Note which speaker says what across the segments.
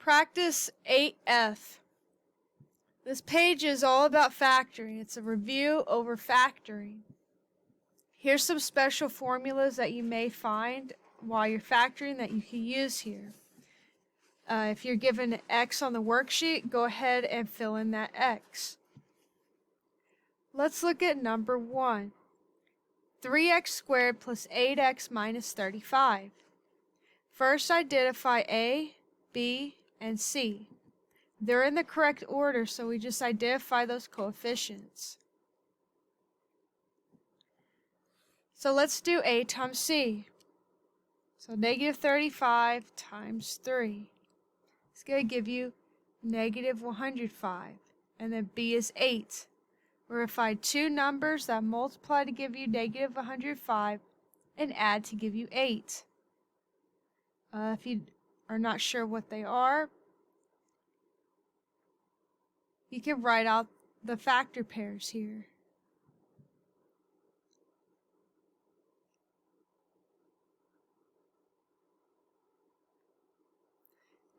Speaker 1: Practice 8F. This page is all about factoring. It's a review over factoring. Here's some special formulas that you may find while you're factoring that you can use here. If you're given an X on the worksheet, go ahead and fill in that X. Let's look at number 1. 3x squared plus 8x minus 35. First, identify A, B, and C. They're in the correct order, so we just identify those coefficients. So let's do A times C. So negative 35 times 3. It's going to give you negative 105. And then B is 8. We're going to find two numbers that multiply to give you negative 105 and add to give you 8. If you are not sure what they are, you can write out the factor pairs here.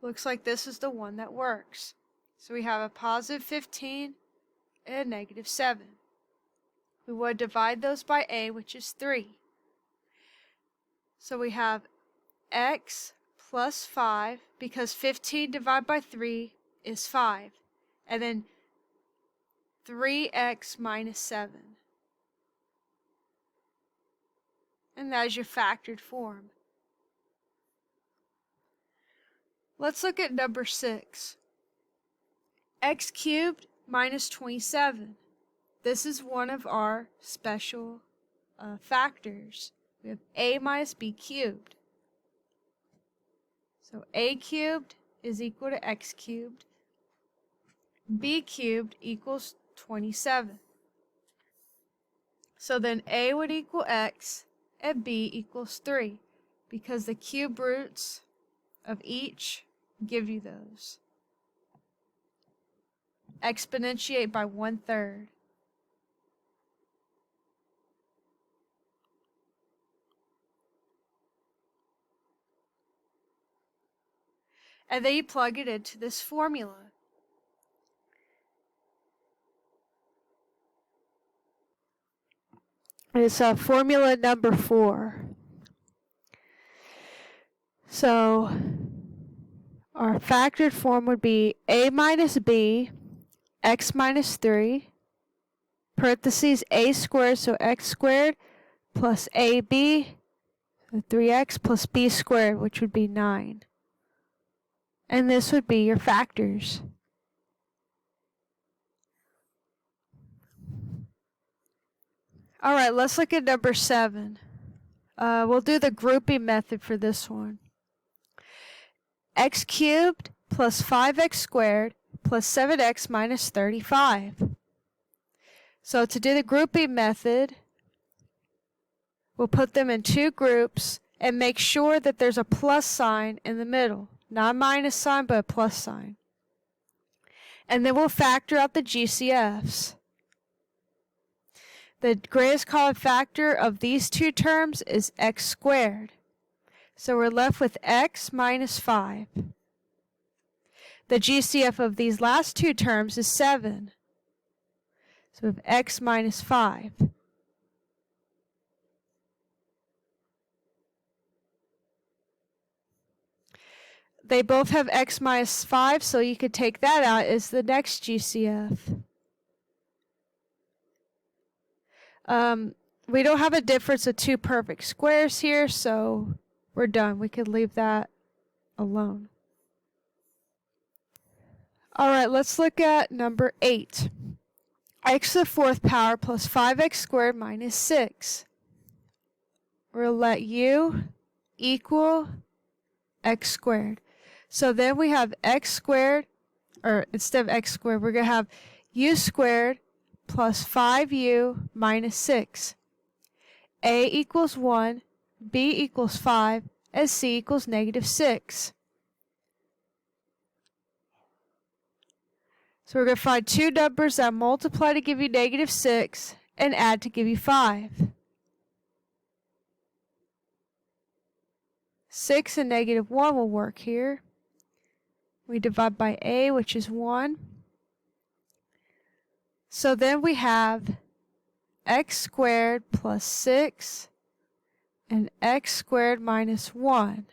Speaker 1: Looks like this is the one that works. So we have a positive 15 and a negative 7. We want to divide those by A, which is 3. So we have x plus 5, because 15 divided by 3 is 5. And then 3x minus 7. And that is your factored form. Let's look at number 6. X cubed minus 27. This is one of our special factors. We have A minus B cubed. So A cubed is equal to X cubed. B cubed equals 27. So then A would equal X and B equals 3, because the cube roots of each give you those. Exponentiate by 1/3. And then you plug it into this formula. It's formula number 4. So our factored form would be A minus B, X minus 3, parentheses A squared, so X squared, plus AB, so 3X, plus B squared, which would be 9. And this would be your factors. Alright, let's look at number 7. We'll do the grouping method for this one. X cubed plus 5x squared plus 7x minus 35. So to do the grouping method, we'll put them in two groups and make sure that there's a plus sign in the middle. Not a minus sign, but a plus sign. And then we'll factor out the GCFs. The greatest common factor of these two terms is x squared. So we're left with x minus 5. The GCF of these last two terms is 7. So we have x minus 5. They both have x minus 5, so you could take that out as the next GCF. We don't have a difference of two perfect squares here, so we're done. We could leave that alone. Alright, let's look at number 8. X to the 4th power plus 5x squared minus 6. We'll let u equal x squared. So then we have x squared, or instead of x squared, we're going to have u squared plus 5u minus 6. A equals 1, B equals 5, and C equals negative 6. So we're going to find two numbers that multiply to give you negative 6 and add to give you 5. 6 and negative 1 will work here. We divide by a, which is 1. So then we have x squared plus 6 and x squared minus 1.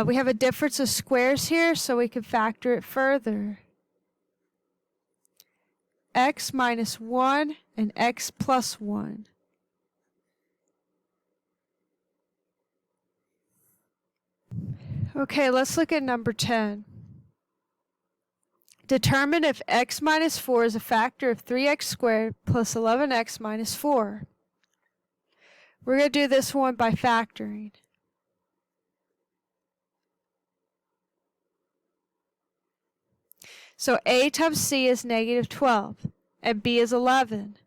Speaker 1: We have a difference of squares here, so we can factor it further. X minus 1 and x plus 1. Okay, let's look at number 10. Determine if x minus 4 is a factor of 3x squared plus 11x minus 4. We're going to do this one by factoring. So a times c is negative 12, and b is 11.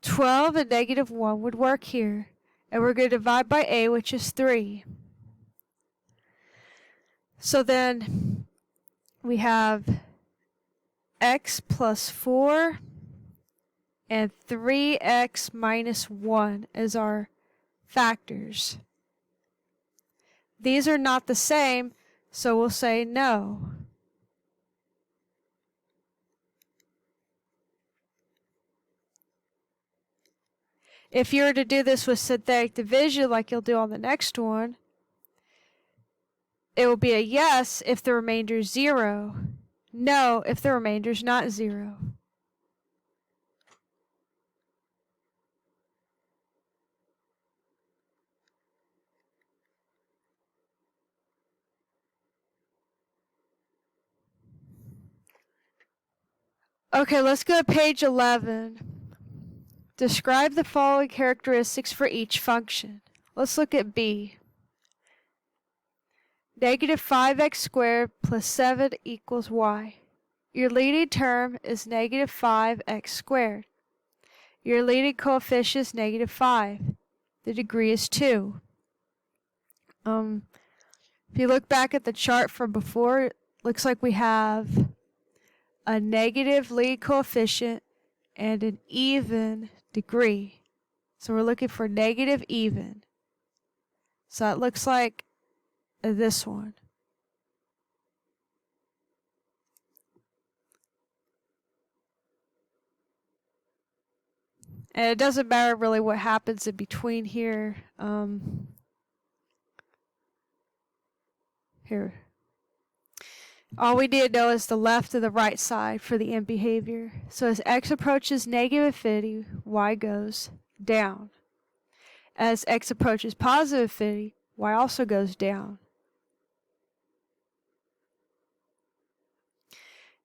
Speaker 1: 12 and negative 1 would work here, and we're going to divide by a, which is 3. So then we have x plus 4 and 3x minus 1 as our factors. These are not the same, so we'll say no. If you were to do this with synthetic division like you'll do on the next one, it will be a yes if the remainder is 0, no if the remainder is not 0. Okay, let's go to page 11. Describe the following characteristics for each function. Let's look at b. Negative 5x squared plus 7 equals y. Your leading term is negative 5x squared. Your leading coefficient is negative 5. The degree is 2. If you look back at the chart from before, it looks like we have a negative leading coefficient and an even degree. So we're looking for negative even. So it looks like this one. And it doesn't matter really what happens in between here. Here. All we need to know is the left and the right side for the end behavior. So as x approaches negative infinity, y goes down. As x approaches positive infinity, y also goes down.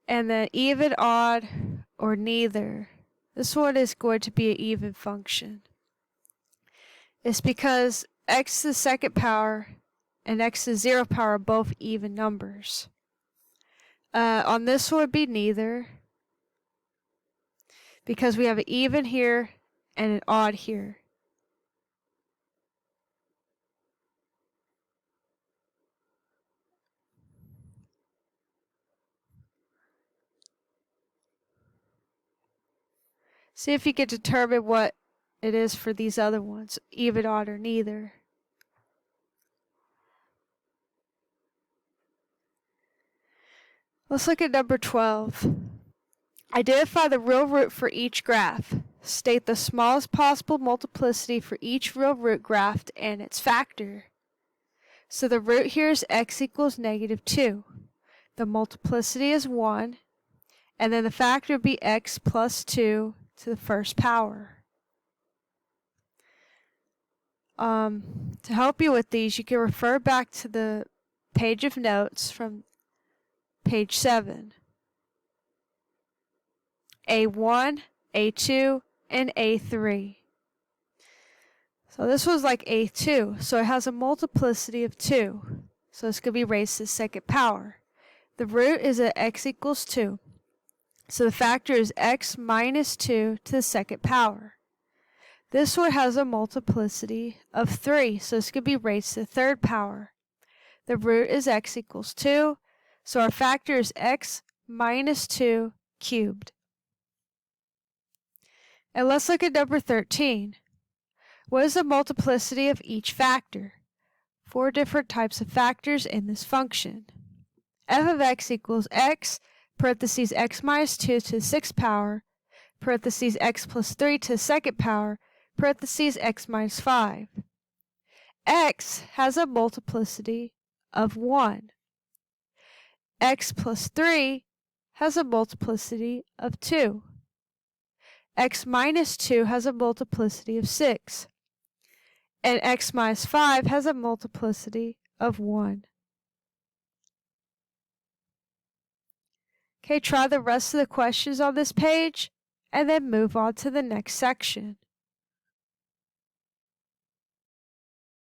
Speaker 1: And then even, odd, or neither. This one is going to be an even function. It's because x to the second power and x to the 0 power are both even numbers. On this one would be neither, because we have an even here and an odd here. See if you can determine what it is for these other ones, even, odd, or neither. Let's look at number 12. Identify the real root for each graph. State the smallest possible multiplicity for each real root graph and its factor. So the root here is x equals negative 2. The multiplicity is 1. And then the factor would be x plus 2 to the first power. To help you with these, you can refer back to the page of notes from page 7. A1, A2, and A3. So this was like A2, so it has a multiplicity of 2. So it's going to be raised to the second power. The root is at x equals 2. So the factor is x minus 2 to the second power. This one has a multiplicity of 3, so it's going to be raised to the third power. The root is x equals 2, so our factor is x minus 2 cubed. And let's look at number 13. What is the multiplicity of each factor? 4 different types of factors in this function. f of x equals x, parentheses x minus 2 to the 6th power, parentheses x plus 3 to the 2nd power, parentheses x minus 5. X has a multiplicity of 1. X plus 3 has a multiplicity of 2. X minus 2 has a multiplicity of 6. And x minus 5 has a multiplicity of 1. Okay, try the rest of the questions on this page and then move on to the next section.